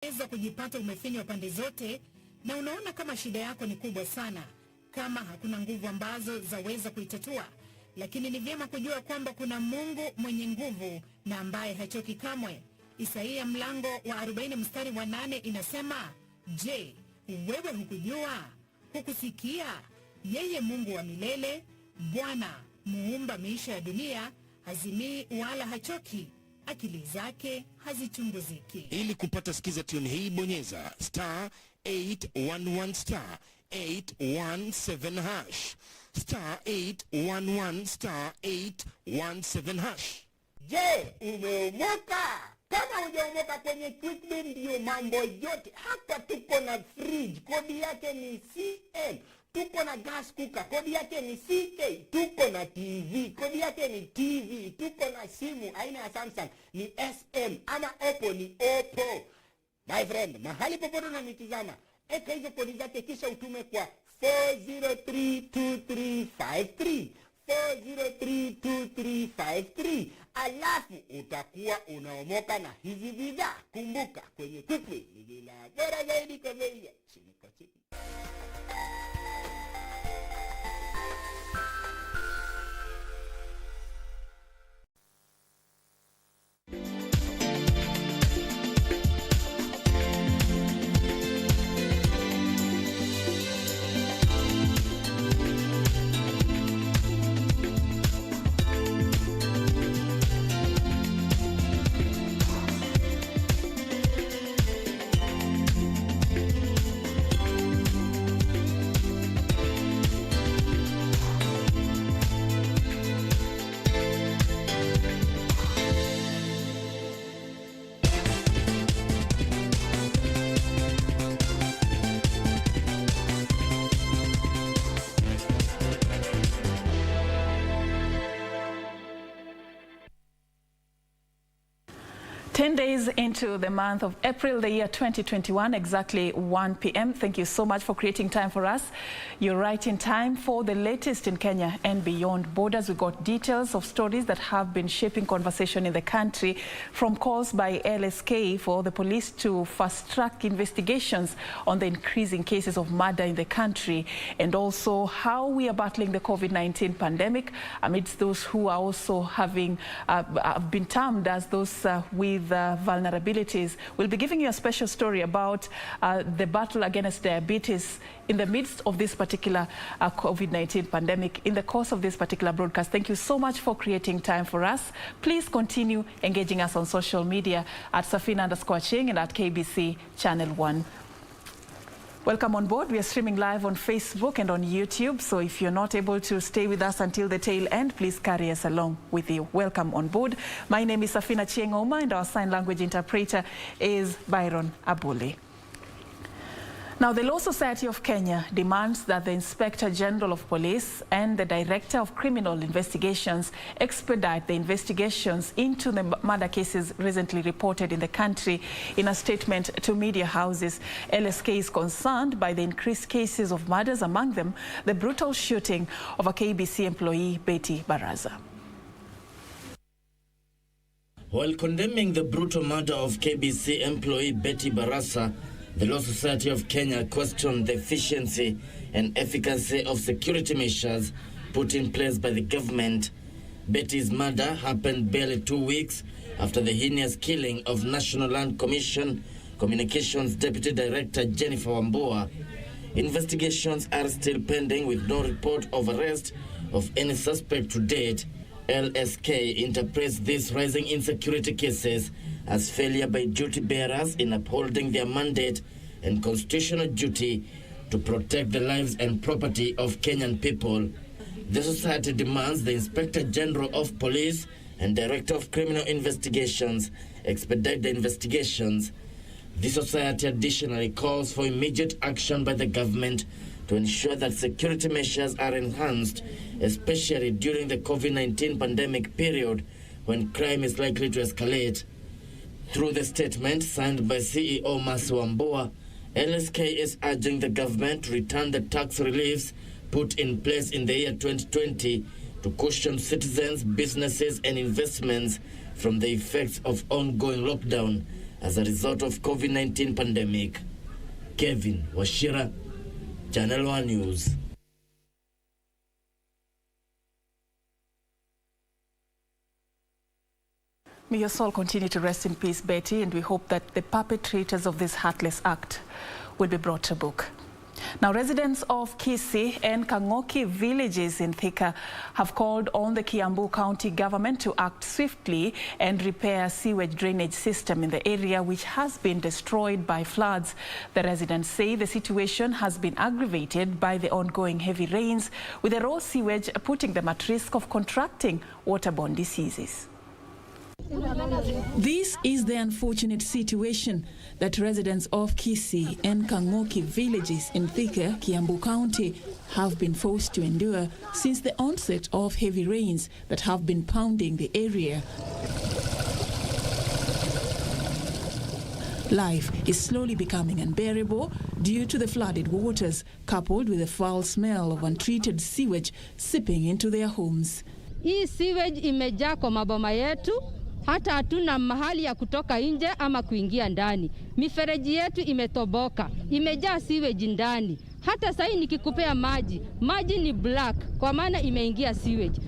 Unaweza kujipata umefinywa pande zote na unaona kama shida yako ni kubwa sana, kama hakuna nguvu ambazo zaweza kuitatua. Lakini ni vyema kujua kwamba kuna Mungu mwenye nguvu na ambaye hachoki kamwe. Isaia mlango wa 40 mstari wa 8 inasema, je, wewe hukujua? Hukusikia? Yeye Mungu wa milele, Bwana muumba maisha ya dunia, hazimii wala hachoki, akili zake hazichunguziki. Ili kupata sikiza tune hii, bonyeza star 811 star 817 hash star 811 star 817 hash. Je, umeomoka? Kama hujaomoka kwenye Quickbit ndio mambo yote. Hapa tuko na fridge, kodi yake ni CM. Tuko na gas cooker, kodi yake ni CK. Tuko na TV, kodi yake ni TV. Tuko na simu aina ya Samsung ni SM, ama Oppo ni Oppo. My friend, mahali popote unanitazama, eka hizo kodi zake kisha utume kwa 4032353. 4032353. Alafu utakuwa unaomoka na hizi bidhaa. Kumbuka, kwenye Quickbit ni bila bora zaidi kwa bei ya chini kwa chini. Ten days into the month of April, the year 2021, exactly 1 p.m. Thank you so much for creating time for us. You're right in time for the latest in Kenya and beyond borders. We got details of stories that have been shaping conversation in the country, from calls by LSK for the police to fast-track investigations on the increasing cases of murder in the country, and also how we are battling the COVID-19 pandemic amidst those who are also having been termed as those with vulnerabilities. We'll be giving you a special story about the battle against diabetes in the midst of this particular COVID-19 pandemic in the course of this particular broadcast. Thank you so much for creating time for us. Please continue engaging us on social media at Serfine Achieng and at KBC Channel 1. Welcome on board. We are streaming live on Facebook and on YouTube, so if you're not able to stay with us until the tail end, please carry us along with you. Welcome on board. My name is Serfine Achieng Ouma and our sign language interpreter is Byron Abuli. Now, the Law Society of Kenya demands that the Inspector General of Police and the Director of Criminal Investigations expedite the investigations into the murder cases recently reported in the country. In a statement to media houses, LSK is concerned by the increased cases of murders, among them the brutal shooting of a KBC employee, Betty Baraza. While condemning the brutal murder of KBC employee Betty Baraza, the Law Society of Kenya questioned the efficiency and efficacy of security measures put in place by the government. Betty's murder happened barely 2 weeks after the heinous killing of National Land Commission Communications Deputy Director Jennifer Wambua. Investigations are still pending with no report of arrest of any suspect to date. LSK interprets these rising insecurity cases as failure by duty bearers in upholding their mandate and constitutional duty to protect the lives and property of Kenyan people. The society demands the Inspector General of Police and Director of Criminal Investigations expedite the investigations. The society additionally calls for immediate action by the government to ensure that security measures are enhanced, especially during the COVID-19 pandemic period when crime is likely to escalate. Through the statement signed by CEO Wambua, LSK is urging the government to return the tax reliefs put in place in the year 2020 to cushion citizens, businesses and investments from the effects of ongoing lockdown as a result of COVID-19 pandemic. Kevin Washira, Channel 1 News. May your soul continue to rest in peace, Betty, and we hope that the perpetrators of this heartless act will be brought to book. Now, residents of Kisii and Kangoki villages in Thika have called on the Kiambu County government to act swiftly and repair a sewage drainage system in the area which has been destroyed by floods. The residents say the situation has been aggravated by the ongoing heavy rains, with the raw sewage putting them at risk of contracting waterborne diseases. This is the unfortunate situation that residents of Kisii and Kangoki villages in Thika, Kiambu County, have been forced to endure since the onset of heavy rains that have been pounding the area. Life is slowly becoming unbearable due to the flooded waters, coupled with the foul smell of untreated sewage seeping into their homes. Hii sewage imejaa kwa maboma yetu. Hata hatuna mahali ya kutoka nje ama kuingia ndani. Mifereji yetu imetoboka, imejaa sewage ndani. Hata sasa nikikupea maji ni black kwa maana imeingia sewage.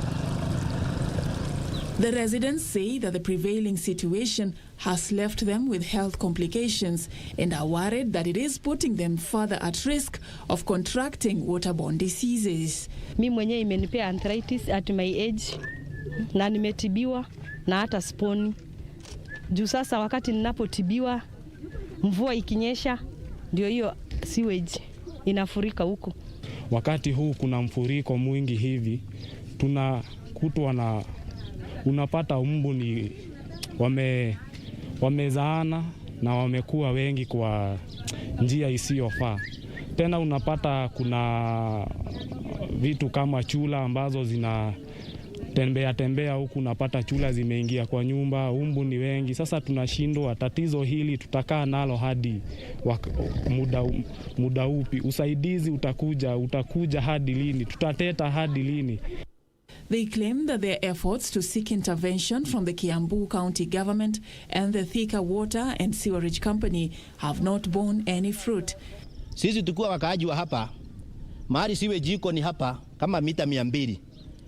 The residents say that the prevailing situation has left them with health complications and are worried that it is putting them further at risk of contracting waterborne diseases. Mimi mwenyewe imenipea arthritis at my age na nimetibiwa na hata sponi. Juu sasa wakati ninapotibiwa, mvua ikinyesha, ndio hiyo sewage inafurika huko. Wakati huu kuna mfuriko mwingi hivi, tunakutwa na unapata mbu ni wamezaana na wamekuwa wengi kwa njia isiyofaa. Tena unapata kuna vitu kama chula ambazo zina tembea huku, unapata chula zimeingia kwa nyumba, umbu ni wengi. Sasa tunashindwa tatizo hili tutakaa nalo hadi muda upi? Usaidizi utakuja hadi lini? Tutateta hadi lini? They claim that their efforts to seek intervention from the Kiambu County government and the Thika Water and Sewerage Company have not borne any fruit. Sisi tukua wakaaji wa hapa, mahali sewage iko ni hapa kama mita 200.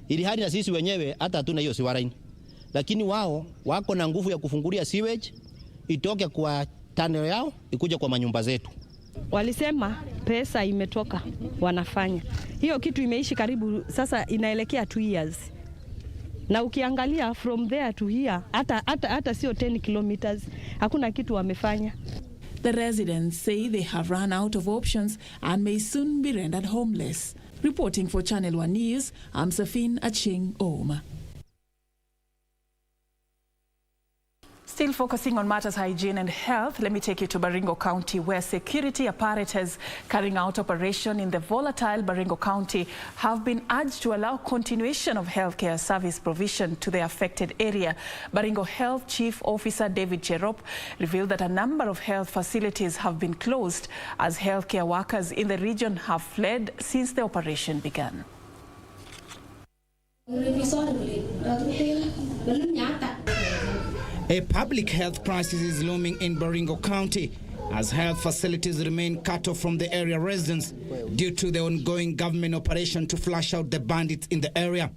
Ili hadi na sisi wenyewe hata hatuna hiyo siwaraini. Lakini wao wako na nguvu ya kufungulia sewage itoke kwa tunnel yao ikuje kwa manyumba zetu. Walisema pesa imetoka, wanafanya. Hiyo kitu imeishi karibu sasa inaelekea 2 years. Na ukiangalia from there to here hata sio 10 kilometers, hakuna kitu wamefanya. The residents say they have run out of options and may soon be rendered homeless. Reporting for Channel 1 News, I'm Serfine Achieng Ouma. Still focusing on matters hygiene and health, let me take you to Baringo County, where security apparatus carrying out operation in the volatile Baringo County have been urged to allow continuation of healthcare service provision to the affected area. Baringo Health Chief Officer David Cherop revealed that a number of health facilities have been closed as healthcare workers in the region have fled since the operation began. A public health crisis is looming in Baringo County as health facilities remain cut off from the area residents due to the ongoing government operation to flush out the bandits in the area.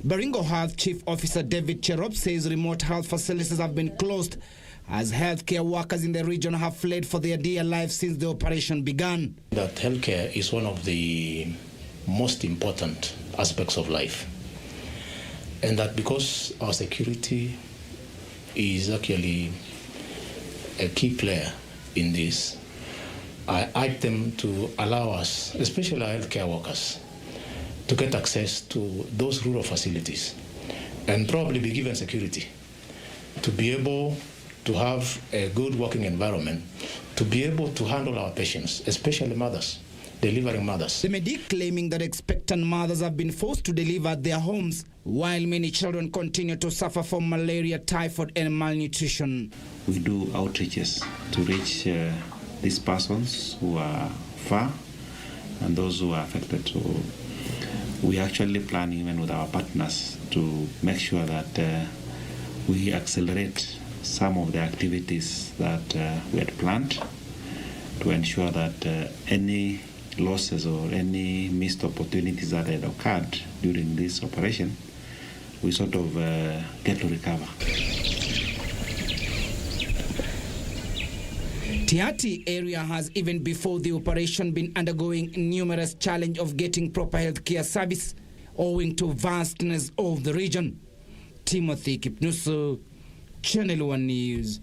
Baringo Health Chief Officer David Cherop says remote health facilities have been closed as healthcare workers in the region have fled for their dear lives since the operation began. That healthcare is one of the most important aspects of life, and that because our security is actually a key player in this, I urge them to allow us, especially our healthcare workers, to get access to those rural facilities and probably be given security to be able to have a good working environment, to be able to handle our patients, especially mothers, delivering mothers. The medic claiming that expectant mothers have been forced to deliver at their homes while many children continue to suffer from malaria, typhoid and malnutrition. We do outreaches to reach these persons who are far and those who are affected. So we actually plan even with our partners to make sure that we accelerate some of the activities that we had planned to ensure that any losses or any missed opportunities that had occurred during this operation, we sort of get to recover. Tiati area has, even before the operation, been undergoing numerous challenges of getting proper healthcare service owing to vastness of the region. Timothy Kipnusu, Channel 1 News.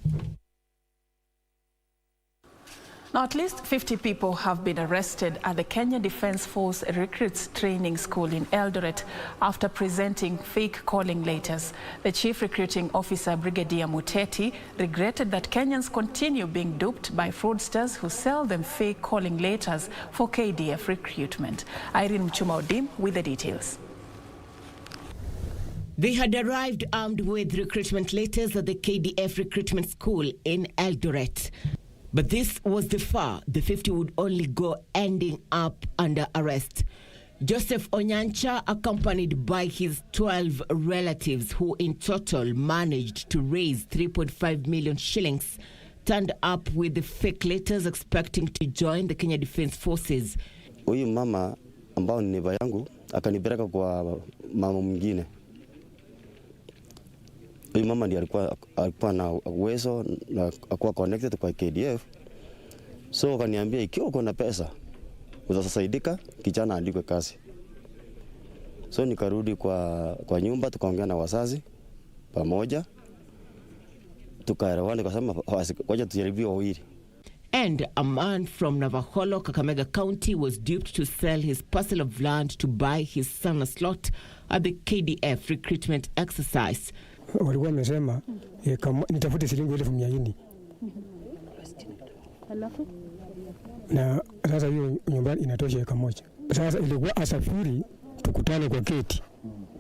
Now, at least 50 people have been arrested at the Kenya Defence Force Recruits Training School in Eldoret after presenting fake calling letters. The Chief Recruiting Officer, Brigadier Muteti, regretted that Kenyans continue being duped by fraudsters who sell them fake calling letters for KDF recruitment. Irene Mchuma-Odim with the details. They had arrived armed with recruitment letters at the KDF recruitment school in Eldoret. But this was the far the 50 would only go, ending up under arrest. Joseph Onyancha, accompanied by his 12 relatives, who in total managed to raise 3.5 million shillings, turned up with the fake letters expecting to join the Kenya Defence Forces. Huyu mama ambao ni neighbor yangu akanipeleka kwa mama mwingine. Huyu mama ndiye alikuwa na uwezo na akuwa connected kwa KDF. So akaniambia ikiwa uko na pesa utasaidika kijana andikwe kazi. So nikarudi kwa nyumba, tukaongea na wazazi pamoja, tukaelewana kusema ngoja tujaribu wawili. And a man from Navaholo, Kakamega County, was duped to sell his parcel of land to buy his son a slot at the KDF recruitment exercise. Walikuwa wamesema nitafute shilingi 1,400. Na sasa hiyo nyumbani inatosha eka moja. Sasa ilikuwa asafiri tukutane kwa gate.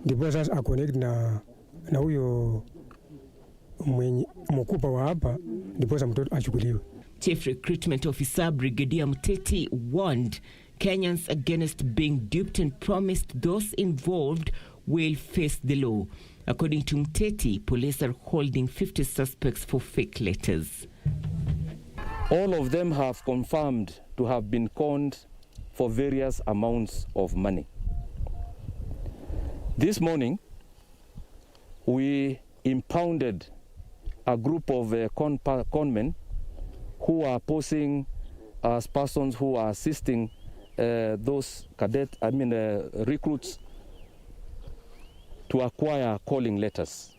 Ndipo sasa aconnect na huyo mwenye mkupa wa hapa, ndipo sasa mtoto achukuliwe. Chief Recruitment Officer Brigadier Muteti warned Kenyans against being duped and promised those involved will face the law. According to Muteti, police are holding 50 suspects for fake letters. All of them have confirmed to have been conned for various amounts of money. This morning, we impounded a group of conmen who are posing as persons who are assisting those recruits to acquire calling letters.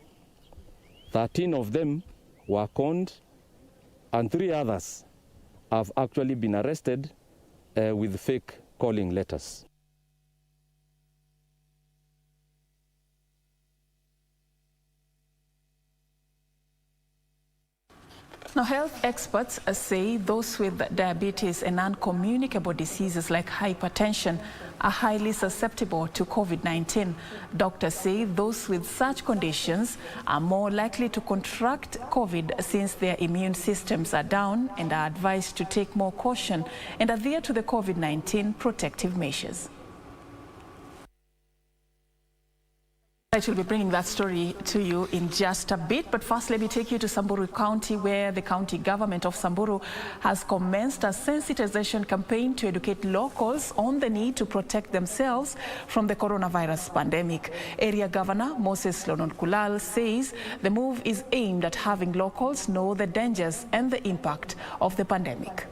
13 of them were conned, and 3 others have actually been arrested with fake calling letters. Now, health experts say those with diabetes and non-communicable diseases like hypertension are highly susceptible to COVID-19. Doctors say those with such conditions are more likely to contract COVID since their immune systems are down, and are advised to take more caution and adhere to the COVID-19 protective measures. I will be bringing that story to you in just a bit, but first let me take you to Samburu County, where the county government of Samburu has commenced a sensitization campaign to educate locals on the need to protect themselves from the coronavirus pandemic. Area Governor Moses Lononkulal says the move is aimed at having locals know the dangers and the impact of the pandemic.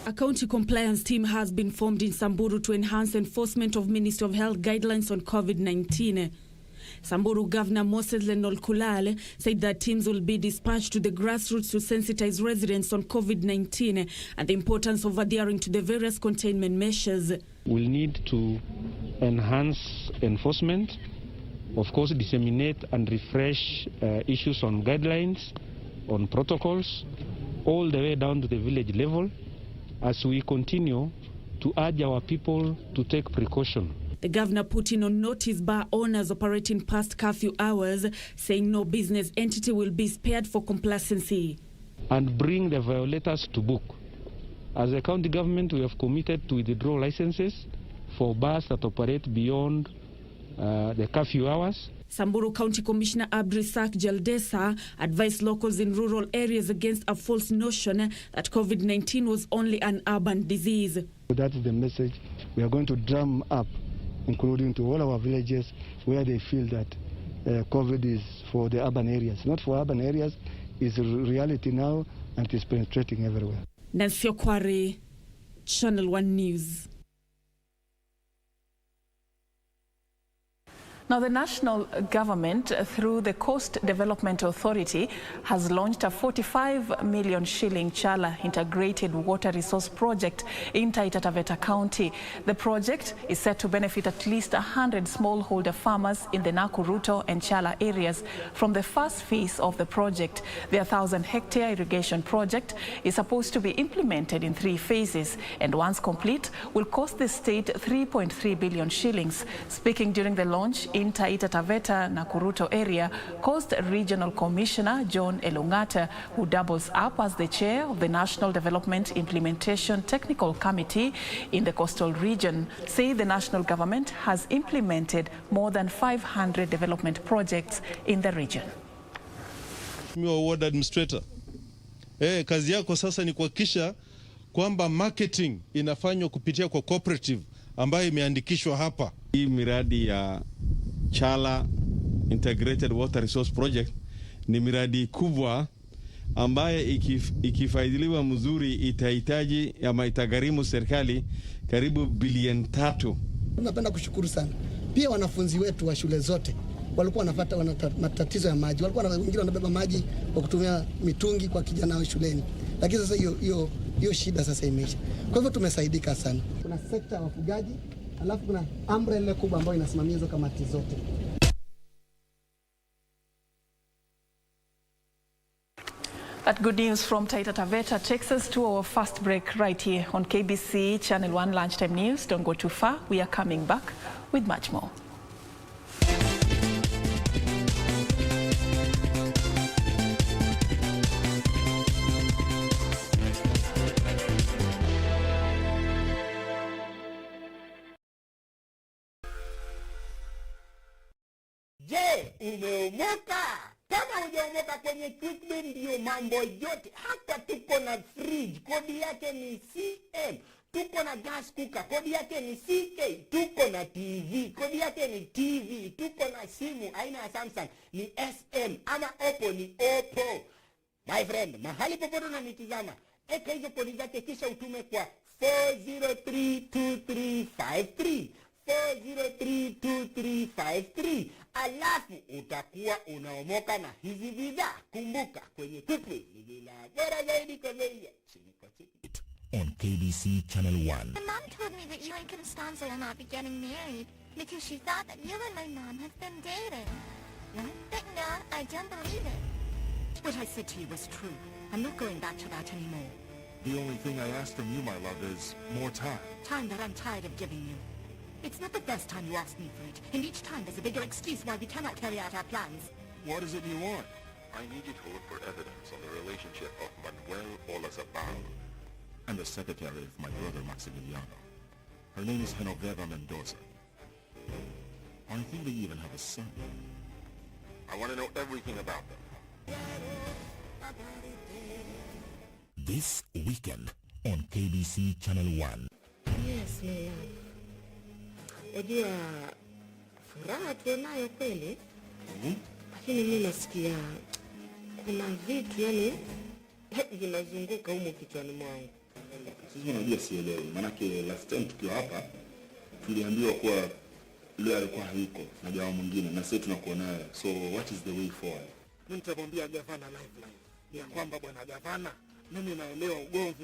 A county compliance team has been formed in Samburu to enhance enforcement of Ministry of Health guidelines on COVID-19. Samburu Governor Moses Lononkulal said that teams will be dispatched to the grassroots to sensitize residents on COVID-19 and the importance of adhering to the various containment measures. We'll need to enhance enforcement, of course disseminate and refresh issues on guidelines, on protocols, all the way down to the village level, as we continue to urge our people to take precaution. The governor put in on notice bar owners operating past curfew hours, saying no business entity will be spared for complacency. And bring the violators to book. As a county government, we have committed to withdraw licenses for bars that operate beyond the curfew hours. Samburu County Commissioner Abdrisak Jaldesa advised locals in rural areas against a false notion that COVID-19 was only an urban disease. That's the message we are going to drum up, including to all our villages where they feel that COVID is for the urban areas. Not for urban areas, it's a reality now and it is penetrating everywhere. Nancy Okwari, Channel 1 News. Now, the national government, through the Coast Development Authority, has launched a 45 million shilling Chala integrated water resource project in Taita Taveta County. The project is set to benefit at least 100 smallholder farmers in the Nakuruto and Chala areas. From the first phase of the project, the 1,000-hectare irrigation project is supposed to be implemented in 3 phases, and once complete, will cost the state 3.3 billion shillings. Speaking during the launch in Taita Taveta Nakuruto area, Coast Regional Commissioner John Elungata, who doubles up as the chair of the National Development Implementation Technical Committee in the coastal region, say the national government has implemented more than 500 development projects in the region. Ward administrator, kazi yako sasa ni kuhakikisha kwamba marketing inafanywa kupitia kwa cooperative ambayo imeandikishwa hapa. Hii miradi ya Chala Integrated Water Resource Project ni miradi kubwa ambaye ikifaidiliwa mzuri itahitaji ama itagharimu serikali karibu bilioni 3. Napenda kushukuru sana pia wanafunzi wetu wa shule zote walikuwa wana matatizo ya maji, walikuwa wengine wanabeba maji kwa kutumia mitungi kwa kijana wa shuleni, lakini sasa hiyo shida sasa imeisha. Kwa hivyo tumesaidika sana. Kuna sekta ya wafugaji, alafu kuna umbrella kubwa ambayo inasimamia hizo kamati zote. That good news from Taita Taveta takes us to our first break right here on KBC Channel 1 Lunchtime News. Don't go too far. We are coming back with much more. Je, umeomoka? Kama hujaomoka kwenye Quickbin ndio mambo yote. Hapa tuko na fridge, kodi yake ni CM. Tuko na gas cooker, kodi yake ni CK. Tuko na TV, kodi yake ni TV. Tuko na simu aina ya Samsung ni SM, ama Oppo ni Oppo. My friend, mahali popote unanitizama, eka hizo kodi zake kisha utume kwa 4032353. 4032353. Alafu utakuwa unaomoka na hizi bidhaa. Kumbuka kwenye Quickbin ni bila bora zaidi kwa bei ya chini kwa chini. On KBC Channel 1. My mom told me that you and Constanza will not be getting married because she thought that you and my mom have been dating. What? But no, I don't believe it. What I said to you was true. I'm not going back to that anymore. The only thing I ask from you, my love, is more time. Time that I'm tired of giving you. It's not the first time you ask me for it, and each time there's a bigger excuse why we cannot carry out our plans. What is it you want? I need you to look for evidence on the relationship of Manuel Olazabal and the secretary of my brother Maximiliano. Her name is Genoveva Mendoza. I think they even have a son. I want to know everything about them. This weekend on KBC Channel 1. Yes, my love. Wajua furaha tunayo kweli, lakini mimi nasikia kuna vitu yani vinazunguka humo kichwani mwangu. Sisi unajua sielewi, manake last time tukiwa hapa tuliambiwa kuwa leo alikuwa hayuko na jamaa mwingine na sasa tunakuwa naye. So what is the way forward? Mimi nitamwambia gavana live ya kwamba bwana gavana, mimi naelewa ugomvi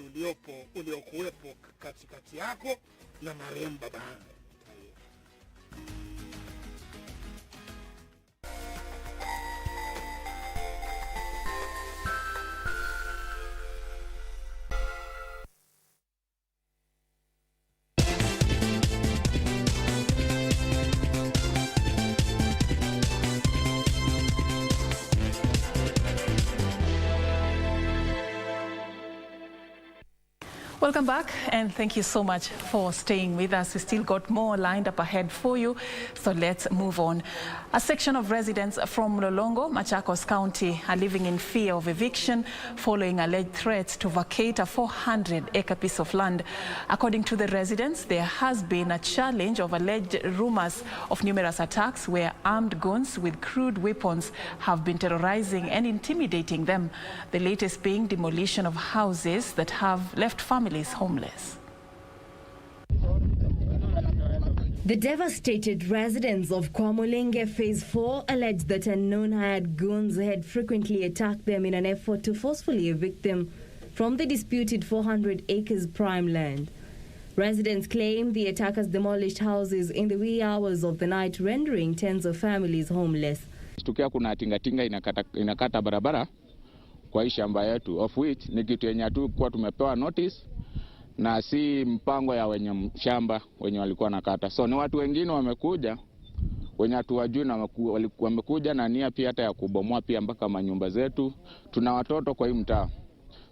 uliokuwepo katikati yako na marehemu baba yangu. Welcome back, and thank you so much for staying with us. We still got more lined up ahead for you, so let's move on. A section of residents from MLOLONGO, Machakos County, are living in fear of eviction following alleged threats to vacate a 400-acre piece of land. According to the residents, there has been a challenge of alleged rumors of numerous attacks where armed goons with crude weapons have been terrorizing and intimidating them, the latest being demolition of houses that have left families homeless. The devastated residents of Kwamulenge Phase 4 alleged that unknown hired goons had frequently attacked them in an effort to forcefully evict them from the disputed 400 acres prime land. Residents claim the attackers demolished houses in the wee hours of the night, rendering tens of families homeless. Tukia kuna tingatinga inakata barabara kwa hii shamba yetu, of which ni kitu yenye tu kwa tumepewa notice na si mpango ya wenye shamba wenye walikuwa nakata. So ni watu wengine wamekuja wenye hatuwajui na wamekuja na nia pia hata ya kubomoa pia mpaka manyumba zetu. Tuna watoto kwa hii mtaa.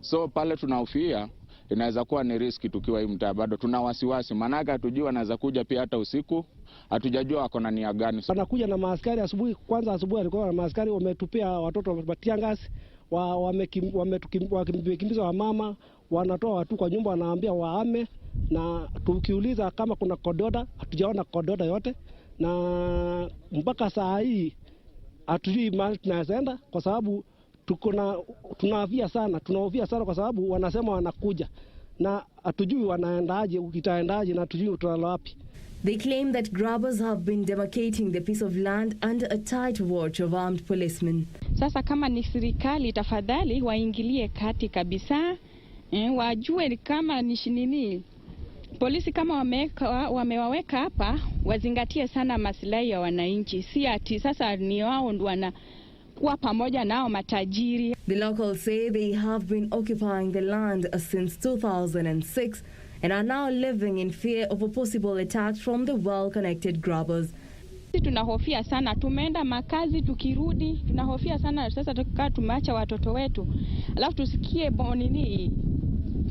So pale tunahofia inaweza kuwa ni riski tukiwa hii mtaa, bado tuna wasiwasi maana hatujui wanaweza kuja pia hata usiku, hatujajua wako na nia gani. Wanakuja na maaskari asubuhi, kwanza asubuhi alikuwa na maaskari wametupia watoto matiangasi, wamekimbiza wa mama, wanatoa watu kwa nyumba wanaambia waame, na tukiuliza kama kuna kododa, hatujaona kododa yote, na mpaka saa hii hatujui mahali tunaenda kwa sababu tunahofia sana kwa sababu wanasema wanakuja na hatujui wanaendaje, itaendaje na hatujui utalala wapi. They claim that grabbers have been demarcating the piece of land under a tight watch of armed policemen. Sasa kama ni serikali, tafadhali waingilie kati kabisa, wajue kama ni nini. Polisi kama wamewaweka hapa, wazingatie sana maslahi ya wananchi, si ati sasa ni wao ndio wanakuwa pamoja nao matajiri. The locals say they have been occupying the land since 2006 and are now living in fear of a possible attack from the well-connected grabbers. Tunahofia sana, tumeenda makazi tukirudi, tunahofia sana sasa tukikaa tumeacha watoto wetu. Alafu tusikie nini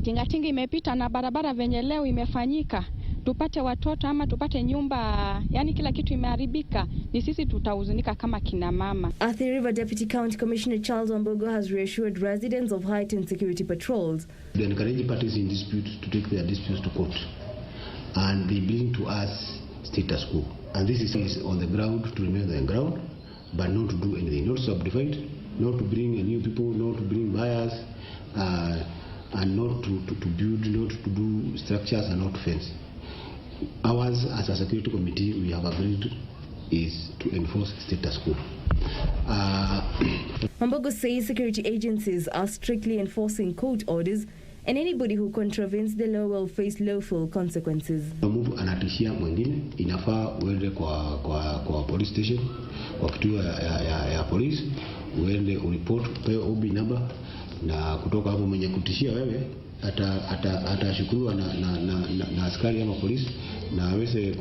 tingatinga imepita na barabara venye leo imefanyika. Tupate watoto ama tupate nyumba, yani kila kitu imeharibika. Ni sisi tutahuzunika kama kina mama. Athi River Deputy County Commissioner Charles Wambogo has reassured residents of heightened security patrols. They encourage parties in dispute to take their disputes to court, and they bring to us status quo. And this is on the ground to remain on the ground, but not to do anything, not to subdivide, not to bring new people, not to bring buyers, and not to build, not to do structures and not fence. Ours as a security committee, we have agreed is to enforce status quo. Wambogo says security agencies are strictly enforcing court orders, and anybody who contravenes the law will face lawful consequences. Mtu anatishia mwingine, inafaa uende kwa police station, kwa kituo ya police, uende ureport, pewe OB number, na kutoka hapo mwenye kutishia wewe atashukuriwa na askari ama polisi na aweze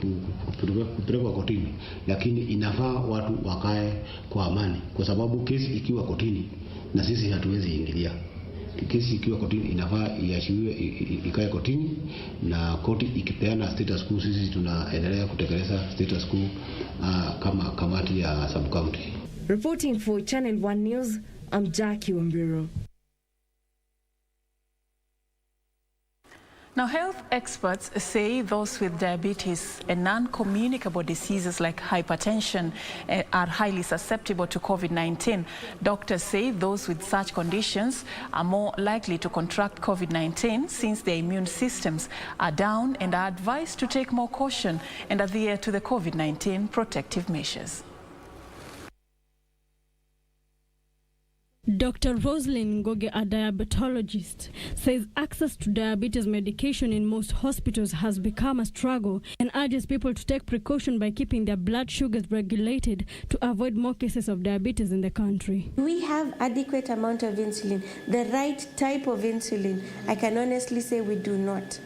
kupelekwa kotini. Lakini inafaa watu wakae kwa amani, kwa sababu kesi ikiwa kotini na sisi hatuwezi ingilia. Kesi ikiwa kotini inafaa iashiwe ikae kotini, na koti ikipeana status quo sisi tunaendelea kutekeleza status quo kama kamati ya sub county. Reporting for Channel 1 News, I'm Jackie Wambiro. Now, health experts say those with diabetes and non-communicable diseases like hypertension are highly susceptible to COVID-19. Doctors say those with such conditions are more likely to contract COVID-19 since their immune systems are down, and are advised to take more caution and adhere to the COVID-19 protective measures. Dr. Rosalind Ngoge, a diabetologist, says access to diabetes medication in most hospitals has become a struggle, and urges people to take precaution by keeping their blood sugars regulated to avoid more cases of diabetes in the country. We have adequate amount of insulin, the right type of insulin. I can honestly say we do not.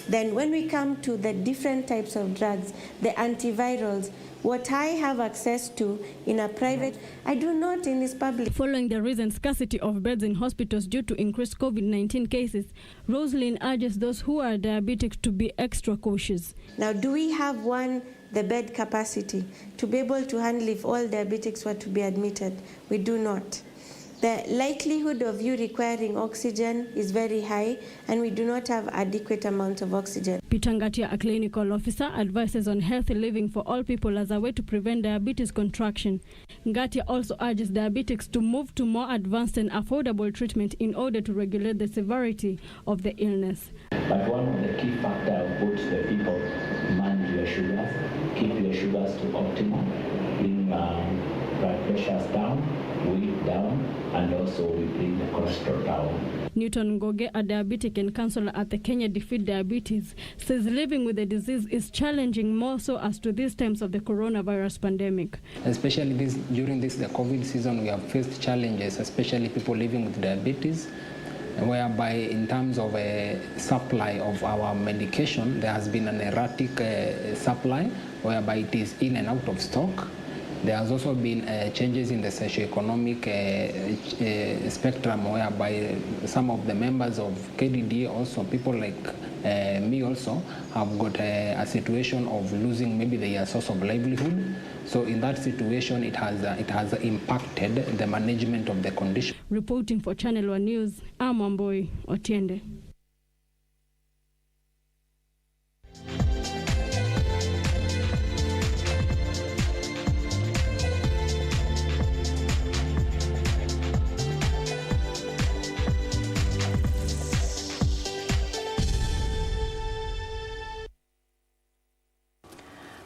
Then when we come to the different types of drugs, the antivirals, what I have access to in a private, I do not in this public. Following the recent scarcity of beds in hospitals due to increased COVID-19 cases, Roslyn urges those who are diabetic to be extra cautious. Now, do we have the bed capacity to be able to handle if all diabetics were to be admitted? We do not. The likelihood of you requiring oxygen is very high, and we do not have adequate amount of oxygen. Peter Ngatia, a clinical officer, advises on healthy living for all people as a way to prevent diabetes contraction. Ngatia also urges diabetics to move to more advanced and affordable treatment in order to regulate the severity of the illness. But one of the key factors would the people manage your sugars, keep your sugars to optimal, bring blood pressures down, weight down, and also we bring the cholesterol down. Newton Ngoge, a diabetic and counselor at the Kenya Defeat Diabetes, says living with the disease is challenging more so as to these times of the coronavirus pandemic. Especially during the COVID season, we have faced challenges, especially people living with diabetes, whereby in terms of a supply of our medication, there has been an erratic supply, whereby it is in and out of stock. There has also been changes in the socioeconomic spectrum, whereby some of the members of KDD, also people like me also, have got a situation of losing maybe their source of livelihood. So in that situation, it has impacted the management of the condition. Reporting for Channel 1 News, I'm Wamboi Otiende.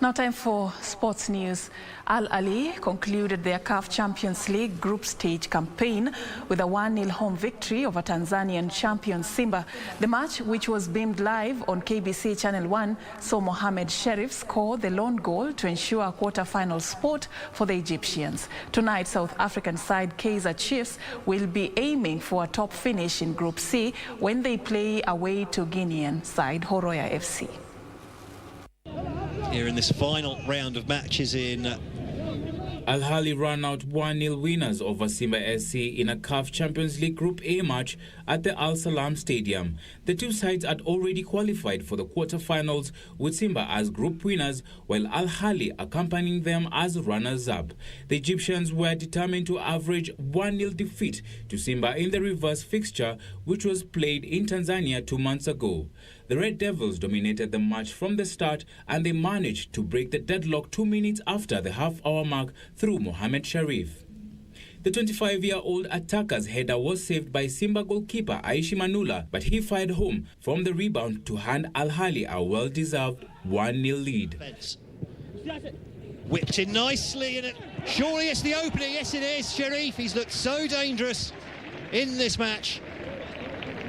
Now time for sports news. Al Ahly concluded their CAF Champions League group stage campaign with a 1-0 home victory over Tanzanian champion Simba. The match, which was beamed live on KBC Channel 1, saw Mohamed Sherif score the lone goal to ensure a quarter-final spot for the Egyptians. Tonight, South African side Kaizer Chiefs will be aiming for a top finish in Group C when they play away to Guinean side Horoya FC. Here in this final round of matches in Al Ahly ran out 1-0 winners over Simba SC in a CAF Champions League Group A match at the Al Salam Stadium. The two sides had already qualified for the quarter-finals, with Simba as group winners while Al Ahly accompanying them as runners-up. The Egyptians were determined to average 1-0 defeat to Simba in the reverse fixture, which was played in Tanzania 2 months ago. The Red Devils dominated the match from the start, and they managed to break the deadlock 2 minutes after the half-hour mark through Mohamed Sherif. The 25-year-old attacker's header was saved by Simba goalkeeper Aishi Manula, but he fired home from the rebound to hand Al Ahly a well-deserved 1-0 lead. Whipped in nicely, and surely it's the opener. Yes, it is. Sherif, he's looked so dangerous in this match.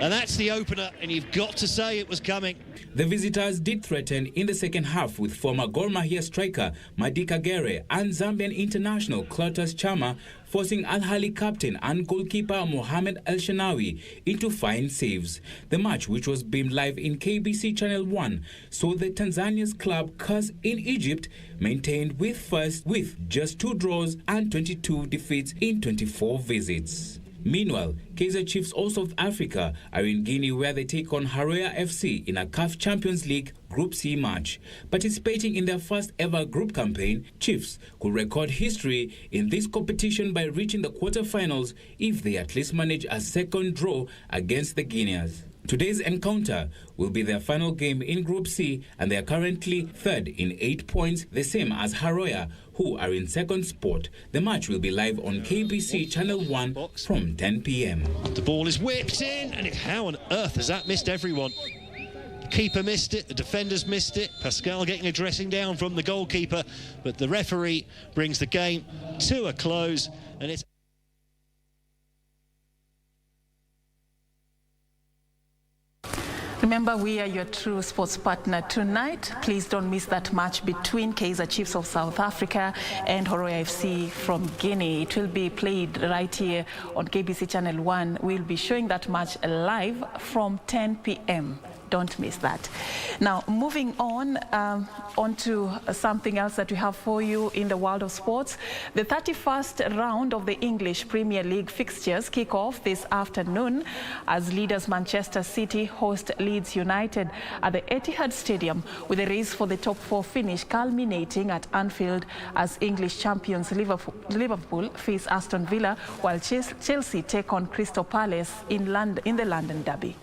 And that's the opener, and you've got to say it was coming. The visitors did threaten in the second half, with former Gor Mahia striker Madi Kagere and Zambian international Clotus Chama forcing Al Ahly captain and goalkeeper Mohamed El Shanawi into fine saves. The match, which was beamed live in KBC Channel 1, saw the Tanzania's club Cus in Egypt maintained with first with just 2 draws and 22 defeats in 24 visits. Meanwhile, Kaizer Chiefs of South Africa are in Guinea, where they take on Horoya FC in a CAF Champions League Group C match. Participating in their first ever group campaign, Chiefs could record history in this competition by reaching the quarterfinals if they at least manage a second draw against the Guineas. Today's encounter will be their final game in Group C, and they are currently third in 8 points, the same as Horoya, who are in second spot. The match will be live on KBC Channel 1 from 10 p.m. The ball is whipped in, and how on earth has that missed everyone? The keeper missed it, the defenders missed it, Pascal getting a dressing down from the goalkeeper, but the referee brings the game to a close, and it's... Remember, we are your true sports partner tonight. Please don't miss that match between Kaizer Chiefs of South Africa and Horoya FC from Guinea. It will be played right here on KBC Channel 1. We'll be showing that match live from 10 p.m. Don't miss that. Now, moving on to something else that we have for you in the world of sports. The 31st round of the English Premier League fixtures kick off this afternoon as leaders Manchester City host Leeds United at the Etihad Stadium, with a race for the top 4 finish culminating at Anfield as English champions Liverpool face Aston Villa, while Chelsea take on Crystal Palace in the London Derby.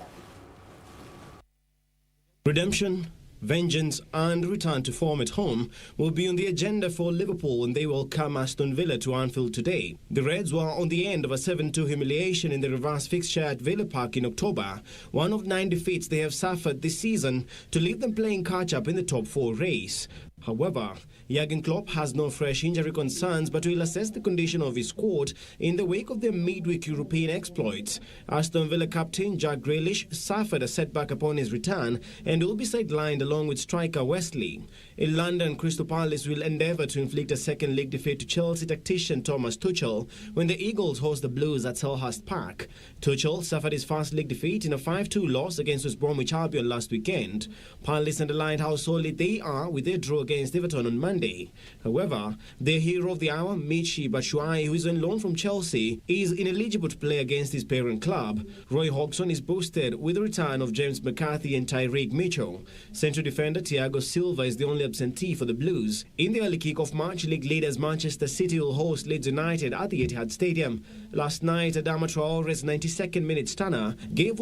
Redemption, vengeance and return to form at home will be on the agenda for Liverpool when they welcome Aston Villa to Anfield today. The Reds were on the end of a 7-2 humiliation in the reverse fixture at Villa Park in October, one of 9 defeats they have suffered this season, to leave them playing catch-up in the top 4 race. However, Jurgen Klopp has no fresh injury concerns, but will assess the condition of his squad in the wake of their midweek European exploits. Aston Villa captain Jack Grealish suffered a setback upon his return and will be sidelined along with striker Wesley. In London, Crystal Palace will endeavour to inflict a second league defeat to Chelsea tactician Thomas Tuchel when the Eagles host the Blues at Selhurst Park. Tuchel suffered his first league defeat in a 5-2 loss against West Bromwich Albion last weekend. Palace underlined how solid they are with their draw against Everton on Monday. However, their hero of the hour, Michy Batshuayi, who is on loan from Chelsea, is ineligible to play against his parent club. Roy Hodgson is boosted with the return of James McCarthy and Tyreek Mitchell. Central defender Thiago Silva is the only absentee for the Blues. In the early kick-off match, league leaders Manchester City will host Leeds United at the Etihad Stadium. Last night, Adama Traore's 92nd minute stunner gave